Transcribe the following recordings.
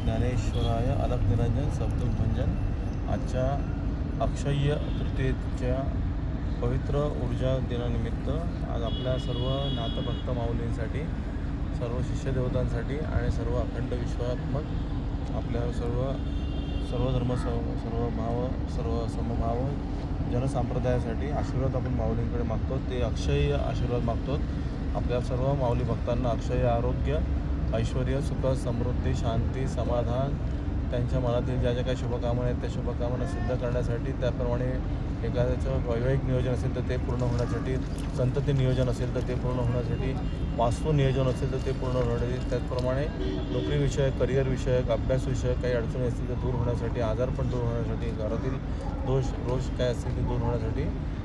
ज्ञानेश्वराय अलख निरंजन शब्दभंजन। आजच्या अक्षय्य तृतीयेच्या पवित्र ऊर्जा दिनानिमित्त आज आपल्या सर्व नाथभक्त माऊलींसाठी, सर्व शिष्यदेवतांसाठी आणि सर्व अखंड विश्वात्मक आपल्या सर्व धर्म, सर्व भाव, सर्व समभाव जनसंप्रदायासाठी आशीर्वाद आपण माऊलींकडे मागतो। ते अक्षय आशीर्वाद मागतो। आपल्या सर्व माऊली भक्तांना अक्षय आरोग्य, ऐश्वर्य, सुख, समृद्धी, शांती, समाधान, त्यांच्या मनातील ज्या काही शुभकामना आहेत त्या शुभकामना सिद्ध करण्यासाठी, त्याप्रमाणे एखाद्याचं वैवाहिक नियोजन असेल तर ते पूर्ण होण्यासाठी, संतती नियोजन असेल तर ते पूर्ण होण्यासाठी, वास्तू नियोजन असेल तर ते पूर्ण होण्यासाठी, त्याचप्रमाणे नोकरीविषयक, करिअरविषयक, अभ्यासविषयक काही अडचणी असतील तर दूर होण्यासाठी, आजारपण दूर होण्यासाठी, घरातील रोष काय असतील ते दूर होण्यासाठी,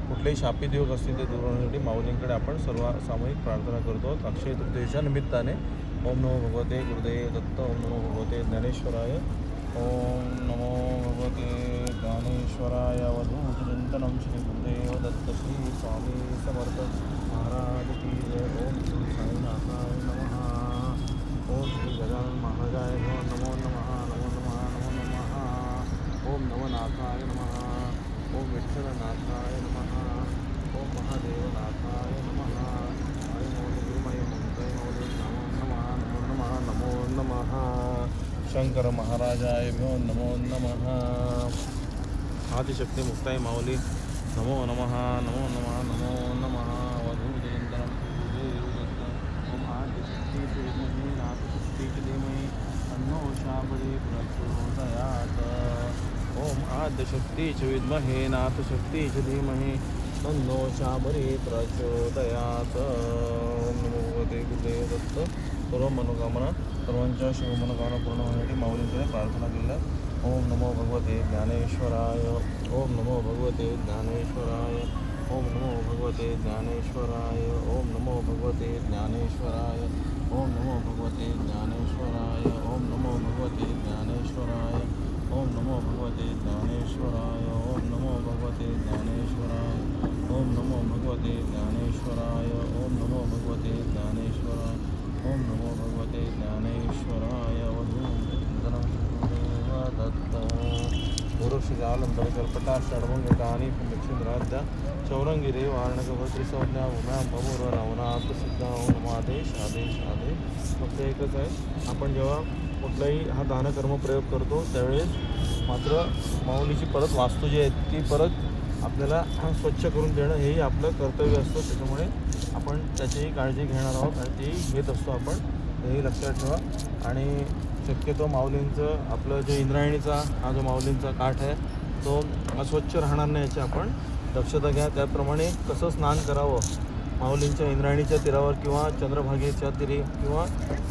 कुठलेही शापित योग असतील ते दूर होण्यासाठी माऊलींकडे आपण सर्व सामूहिक प्रार्थना करतो। अक्षय तृतीयेच्या निमित्ताने ओम नमो भगवते गुरुदेव दत्त, ओम नमो भगवते ज्ञानेश्वराय, ओम नमो भगवते ज्ञानेश्वराय। वधूचिंतनम श्री गुरुदेव दत्त श्री स्वामी समर्थ महाराज की जय। ओम श्री साईनाथाय नमः। ओम श्री गजानन महाराजाय नमो नमः, नमो नमः, नमो नमः। ओम नवनाथाय नमः, ओम विठ्ठलनाथाय नमः, ओम महादेवनाथाय नमः। हरि मौली गुरुमय मंगय मौली नमो नमः, नमो नमः, नमो नमः। शंकर महाराजाय नमो नमः। आदिशक्ती मुक्ताई माऊली नमो नमः, नमो नमः, नमो नमः। वधूजयंतरम ओम आदिशक्ती श्रीमती नाथशक्ती धीमहि तन्नो शाबरी प्रचोदयात्। ओम आद्यशक्ती च विद्महे नाथशक्ती च धीमहि तन्नो शाबरी प्रचोदयात्। ओम नमो भगवते गुरुदेव दत्त। सर्व मनोकामना, सर्वांच्या शिव मनोकामना पूर्ण होण्यासाठी माऊलींकडे प्रार्थना केल्या। ओम नमो भगवते ज्ञानेश्वराय, ओम नमो भगवते ज्ञानेश्वराय, ओम नमो भगवते ज्ञानेश्वराय, ओम नमो भगवते ज्ञानेश्वराय, ओम नमो भगवते ज्ञानेश्वराय, ओम नमो भगवते ज्ञानेश्वराय, ओम नमो भगवते ज्ञानेश्वराय, ओम नमो भगवते ज्ञानेश्वराय, ओम नमो भगवते ज्ञानेश्वराय, ओम नमो भगवते ज्ञानेश्वराय, ओम नमो भगवते ज्ञानेश्वराय। वधूचिंतनं गुरुदेव दत्त। गुरुश्रीजालंबर कल्पटा षड्भंग कहाणी लक्ष्मीराध्या चौरंगी रेव आर्णकभद्रसंज्ञा उम्या भमूर नवनाथ सिद्धा। ओम आदेश आदेश आदेश। फक्त एकच आहे, आपण जेव्हा कुठलाही हा दानकर्म प्रयोग करतो त्यावेळेस मात्र माऊलीची परत वास्तू जी आहे ती परत आपल्याला स्वच्छ करून देणं हेही आपलं कर्तव्य असतं। त्याच्यामुळे आपण त्याचीही काळजी घेणार आहोत आणि तेही घेत असतो आपण, हेही लक्षात ठेवा। आणि शक्यतो माऊलींचं आपलं जे इंद्रायणीचा हा जो माऊलींचा काठ आहे तो अस्वच्छ राहणार नाही याची आपण दक्षता घ्या। त्याप्रमाणे कसं स्नान करावं माऊलींच्या इंद्रायणीच्या तीरावर किंवा चंद्रभागेच्या तीरी किंवा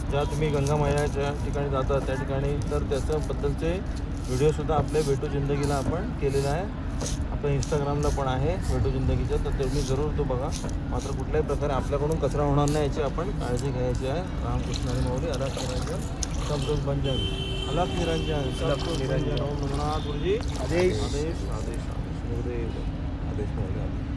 ज्या तुम्ही गंगामायाच्या ठिकाणी जाता त्या ठिकाणी, तर त्याच्याबद्दलचे व्हिडिओसुद्धा आपल्या भेटू जिंदगीला आपण केलेला आहे। आपल्या इंस्टाग्रामला पण आहे भेटू जिंदगीचं, तर तुम्ही जरूर तो बघा। मात्र कुठल्याही प्रकारे आपल्याकडून कचरा होणार नाही याची आपण काळजी घ्यायची आहे। रामकृष्ण हरी माऊली अलख निरंजन शब्दभंजन, अलख निरंजन शब्दभंजन। ओम नमनाथ गुरुजी आदेश आदेश आदेश आदेश गुरुदेव आदेश माऊली।